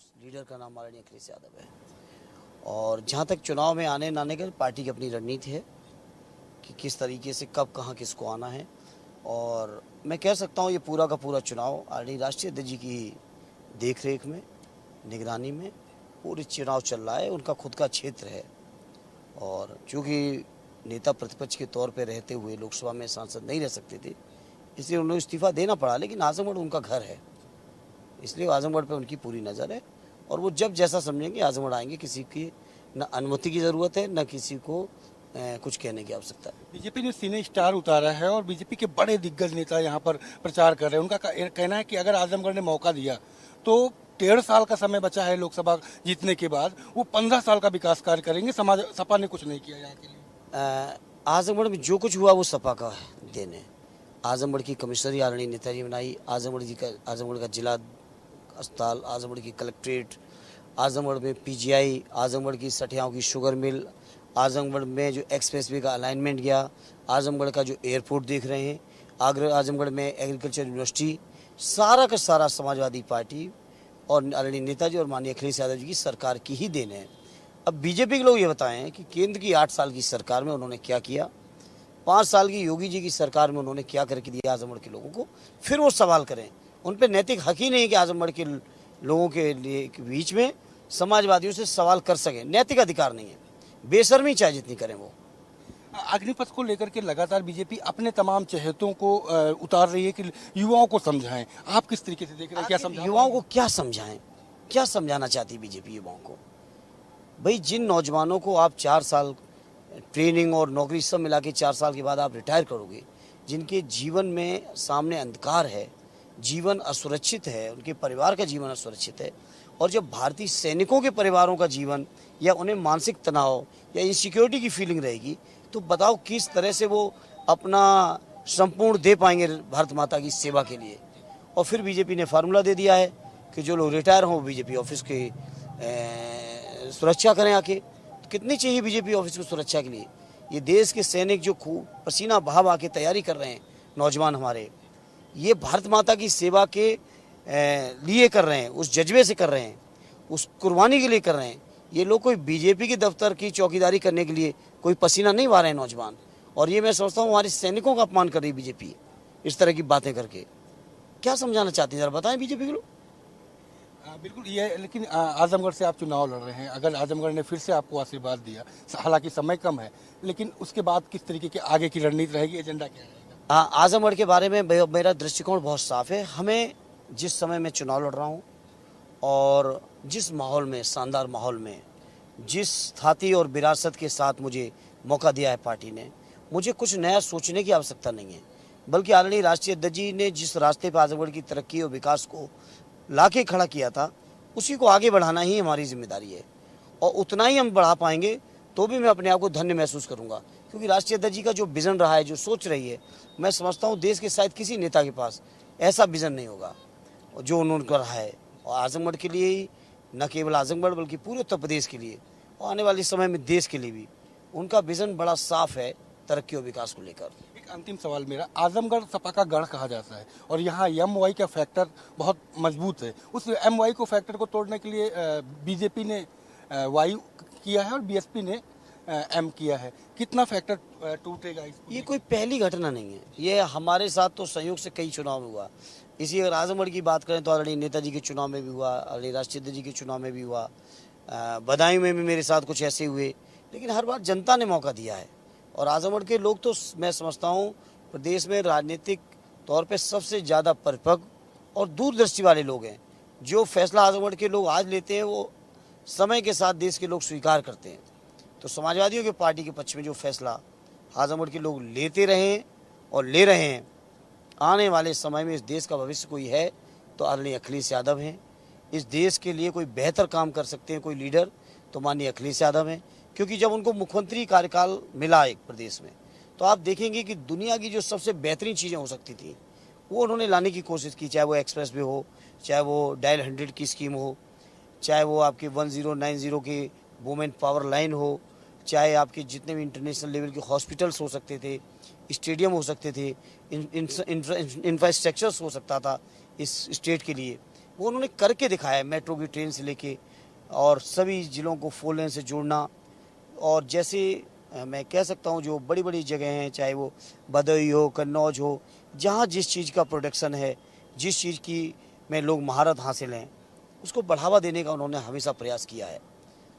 उस लीडर का नाम आदरणीय अखिलेश यादव है। और जहाँ तक चुनाव में आने ना आने का, पार्टी की अपनी रणनीति है कि किस तरीके से कब कहाँ किसको आना है। और मैं कह सकता हूँ ये पूरा का पूरा चुनाव आदरणीय राष्ट्रीय अध्यक्ष जी की देख रेख में, निगरानी में पूरी चुनाव चल रहा है। उनका खुद का क्षेत्र है और चूँकि नेता प्रतिपक्ष के तौर पे रहते हुए लोकसभा में सांसद नहीं रह सकते थे, इसलिए उन्हें इस्तीफा देना पड़ा। लेकिन आजमगढ़ उनका घर है, इसलिए आजमगढ़ पे उनकी पूरी नज़र है और वो जब जैसा समझेंगे आजमगढ़ आएंगे। किसी की न अनुमति की ज़रूरत है, न किसी को कुछ कहने की आवश्यकता है। बीजेपी ने सिने स्टार उतारा है और बीजेपी के बड़े दिग्गज नेता यहाँ पर प्रचार कर रहे हैं। उनका कहना है कि अगर आजमगढ़ ने मौका दिया तो 1.5 साल का समय बचा है लोकसभा जीतने के बाद, वो 15 साल का विकास कार्य करेंगे। समाज सपा ने कुछ नहीं किया यहाँ के लिए। आजमगढ़ में जो कुछ हुआ वो सपा का देन है। आजमगढ़ की कमिश्नरी आदरणीय नेताजी बनाई, आजमगढ़ का जिला अस्पताल, आजमगढ़ की कलेक्ट्रेट, आजमगढ़ में पीजीआई, आजमगढ़ की सठियाओं की शुगर मिल, आजमगढ़ में जो एक्सप्रेस वे का अलाइनमेंट गया, आजमगढ़ का जो एयरपोर्ट देख रहे हैं, आजमगढ़ में एग्रीकल्चर यूनिवर्सिटी, सारा का सारा समाजवादी पार्टी और आदरणीय नेताजी और माननीय अखिलेश यादव जी की सरकार की ही देन है। अब बीजेपी के लोग ये बताएं कि केंद्र की 8 साल की सरकार में उन्होंने क्या किया, 5 साल की योगी जी की सरकार में उन्होंने क्या करके दिया आजमगढ़ के लोगों को, फिर वो सवाल करें। उन पर नैतिक हक ही नहीं कि आजमगढ़ के लोगों के बीच में समाजवादियों से सवाल कर सकें। नैतिक अधिकार नहीं है, बेशर्मी चाहे जितनी करें वो। अग्निपथ को लेकर के लगातार बीजेपी अपने तमाम चहेतों को उतार रही है कि युवाओं को समझाएं। आप किस तरीके से देख रहे हैं, क्या समझाएं? युवाओं को क्या समझाएं, क्या समझाना चाहती बीजेपी युवाओं को? भाई जिन नौजवानों को आप 4 साल ट्रेनिंग और नौकरी सब मिला के 4 साल के बाद आप रिटायर करोगे, जिनके जीवन में सामने अंधकार है, जीवन असुरक्षित है, उनके परिवार का जीवन असुरक्षित है, और जब भारतीय सैनिकों के परिवारों का जीवन या उन्हें मानसिक तनाव या इनसिक्योरिटी की फीलिंग रहेगी, तो बताओ किस तरह से वो अपना संपूर्ण दे पाएंगे भारत माता की सेवा के लिए। और फिर बीजेपी ने फार्मूला दे दिया है कि जो लोग रिटायर हों बीजेपी ऑफिस की सुरक्षा करें आके। तो कितनी चाहिए बीजेपी ऑफिस की सुरक्षा के लिए? ये देश के सैनिक जो खूब पसीना बहा बहा के तैयारी कर रहे हैं, नौजवान हमारे, ये भारत माता की सेवा के लिए कर रहे हैं, उस जज्बे से कर रहे हैं, उस कुर्बानी के लिए कर रहे हैं। ये लोग कोई बीजेपी के दफ्तर की चौकीदारी करने के लिए कोई पसीना नहीं बहा रहे हैं नौजवान। और ये मैं समझता हूँ हमारे सैनिकों का अपमान कर रही बीजेपी इस तरह की बातें करके। क्या समझाना चाहती है, जरा बताएं बीजेपी के लोग। बिल्कुल ये, लेकिन आजमगढ़ से आप चुनाव लड़ रहे हैं, अगर आजमगढ़ ने फिर से आपको आशीर्वाद दिया, हालांकि समय कम है, लेकिन उसके बाद किस तरीके की आगे की रणनीति रहेगी, एजेंडा क्या रहेगा? हाँ, आजमगढ़ के बारे में मेरा दृष्टिकोण बहुत साफ है। हमें जिस समय मैं चुनाव लड़ रहा हूँ और जिस माहौल में, शानदार माहौल में, जिस थाती और विरासत के साथ मुझे मौका दिया है पार्टी ने, मुझे कुछ नया सोचने की आवश्यकता नहीं है। बल्कि आदरणीय राष्ट्रीय अध्यक्ष जी ने जिस रास्ते पर आजमगढ़ की तरक्की और विकास को लाके खड़ा किया था, उसी को आगे बढ़ाना ही हमारी जिम्मेदारी है। और उतना ही हम बढ़ा पाएंगे तो भी मैं अपने आप को धन्य महसूस करूंगा, क्योंकि राष्ट्रीय अध्यक्ष जी का जो विज़न रहा है, जो सोच रही है, मैं समझता हूँ देश के शायद किसी नेता के पास ऐसा विज़न नहीं होगा जो उन्होंने रहा है। और आजमगढ़ के लिए ही, न केवल आजमगढ़ बल्कि पूरे उत्तर प्रदेश के लिए और आने वाले समय में देश के लिए भी उनका विज़न बड़ा साफ है तरक्की और विकास को लेकर। एक अंतिम सवाल मेरा, आजमगढ़ सपा का गढ़ कहा जाता है और यहाँ MY का फैक्टर बहुत मजबूत है। उस MY को फैक्टर को तोड़ने के लिए बीजेपी ने Y किया है और BSP ने M किया है। कितना फैक्टर टूटेगा इसको? ये कोई पहली घटना नहीं है, ये हमारे साथ तो संयोग से कई चुनाव में हुआ। इसी अगर आजमगढ़ की बात करें तो आदरणीय नेताजी के चुनाव में भी हुआ, आदरणीय राष्ट्रीय अध्यक्ष जी के चुनाव में भी हुआ, बदायूं में भी मेरे साथ कुछ ऐसे हुए। लेकिन हर बार जनता ने मौका दिया है और आजमगढ़ के लोग तो मैं समझता हूँ प्रदेश में राजनीतिक तौर पे सबसे ज़्यादा परिपक्व और दूरदृष्टि वाले लोग हैं। जो फैसला आजमगढ़ के लोग आज लेते हैं वो समय के साथ देश के लोग स्वीकार करते हैं। तो समाजवादियों के पार्टी के पक्ष में जो फैसला आजमगढ़ के लोग लेते रहे और ले रहे हैं, आने वाले समय में इस देश का भविष्य कोई है तो आदरणीय अखिलेश यादव हैं। इस देश के लिए कोई बेहतर काम कर सकते हैं कोई लीडर तो माननीय अखिलेश यादव हैं। क्योंकि जब उनको मुख्यमंत्री कार्यकाल मिला एक प्रदेश में, तो आप देखेंगे कि दुनिया की जो सबसे बेहतरीन चीज़ें हो सकती थी वो उन्होंने लाने की कोशिश की। चाहे वो एक्सप्रेस वे हो, चाहे वो डायल 100 की स्कीम हो, चाहे वो आपके 1090 के वुमेन पावर लाइन हो, चाहे आपके जितने भी इंटरनेशनल लेवल के हॉस्पिटल्स हो सकते थे, स्टेडियम हो सकते थे, इंफ्रास्ट्रक्चर्स हो सकता था इस स्टेट के लिए, वो उन्होंने करके दिखाया है, मेट्रो की ट्रेन से लेके और सभी ज़िलों को 4 लेन से जोड़ना। और जैसे मैं कह सकता हूँ जो बड़ी बड़ी जगह हैं, चाहे वो भदोही हो, कन्नौज हो, जहाँ जिस चीज़ का प्रोडक्शन है, जिस चीज़ की में लोग महारत हासिल हैं, उसको बढ़ावा देने का उन्होंने हमेशा प्रयास किया है।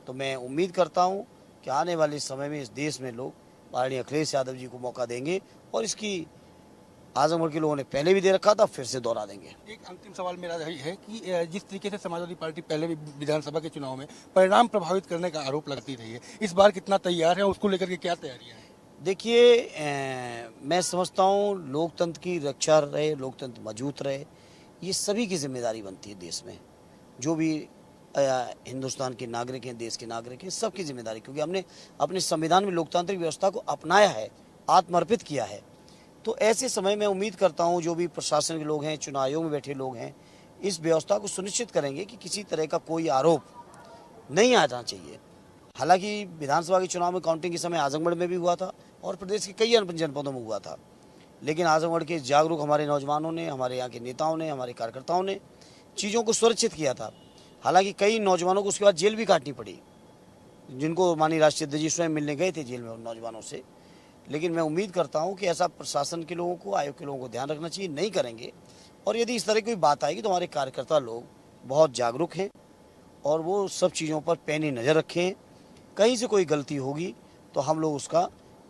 तो मैं उम्मीद करता हूँ कि आने वाले समय में इस देश में लोग माननीय अखिलेश यादव जी को मौका देंगे और इसकी आजमगढ़ के लोगों ने पहले भी दे रखा था, फिर से दोहरा देंगे। एक अंतिम सवाल मेरा यही है कि जिस तरीके से समाजवादी पार्टी पहले भी विधानसभा के चुनाव में परिणाम प्रभावित करने का आरोप लगती रही है, इस बार कितना तैयार है, उसको लेकर के क्या तैयारियां हैं? देखिए, मैं समझता हूँ लोकतंत्र की रक्षा रहे, लोकतंत्र मजबूत रहे, ये सभी की जिम्मेदारी बनती है देश में। जो भी हिंदुस्तान के नागरिक हैं, देश के नागरिक हैं, सबकी जिम्मेदारी, क्योंकि हमने अपने संविधान में लोकतांत्रिक व्यवस्था को अपनाया है, आत्मर्पित किया है। तो ऐसे समय में उम्मीद करता हूँ जो भी प्रशासन के लोग हैं, चुनाव आयोग में बैठे लोग हैं, इस व्यवस्था को सुनिश्चित करेंगे कि किसी तरह का कोई आरोप नहीं आना चाहिए। हालांकि विधानसभा के चुनाव में काउंटिंग के समय आजमगढ़ में भी हुआ था और प्रदेश के कई अन्य जनपदों में हुआ था, लेकिन आजमगढ़ के जागरूक हमारे नौजवानों ने, हमारे यहाँ के नेताओं ने, हमारे कार्यकर्ताओं ने चीज़ों को सुरक्षित किया था। हालांकि कई नौजवानों को उसके बाद जेल भी काटनी पड़ी, जिनको माननीय राष्ट्रीय अध्यक्ष जी स्वयं मिलने गए थे जेल में उन नौजवानों से। लेकिन मैं उम्मीद करता हूं कि ऐसा प्रशासन के लोगों को, आयोग के लोगों को ध्यान रखना चाहिए, नहीं करेंगे। और यदि इस तरह की कोई बात आएगी तो हमारे कार्यकर्ता लोग बहुत जागरूक हैं और वो सब चीज़ों पर पैनी नज़र रखें। कहीं से कोई गलती होगी तो हम लोग उसका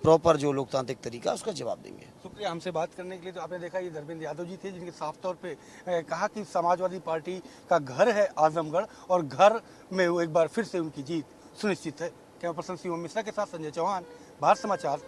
प्रॉपर जो लोकतांत्रिक तरीका उसका जवाब देंगे। शुक्रिया हमसे बात करने के लिए। तो आपने देखा ये धर्मेंद्र यादव जी थे, जिनके साफ तौर पे कहा कि समाजवादी पार्टी का घर है आजमगढ़ और घर में वो एक बार फिर से उनकी जीत सुनिश्चित है। कैमरा पर्सन शिवम मिश्रा के साथ संजय चौहान, भारत समाचार,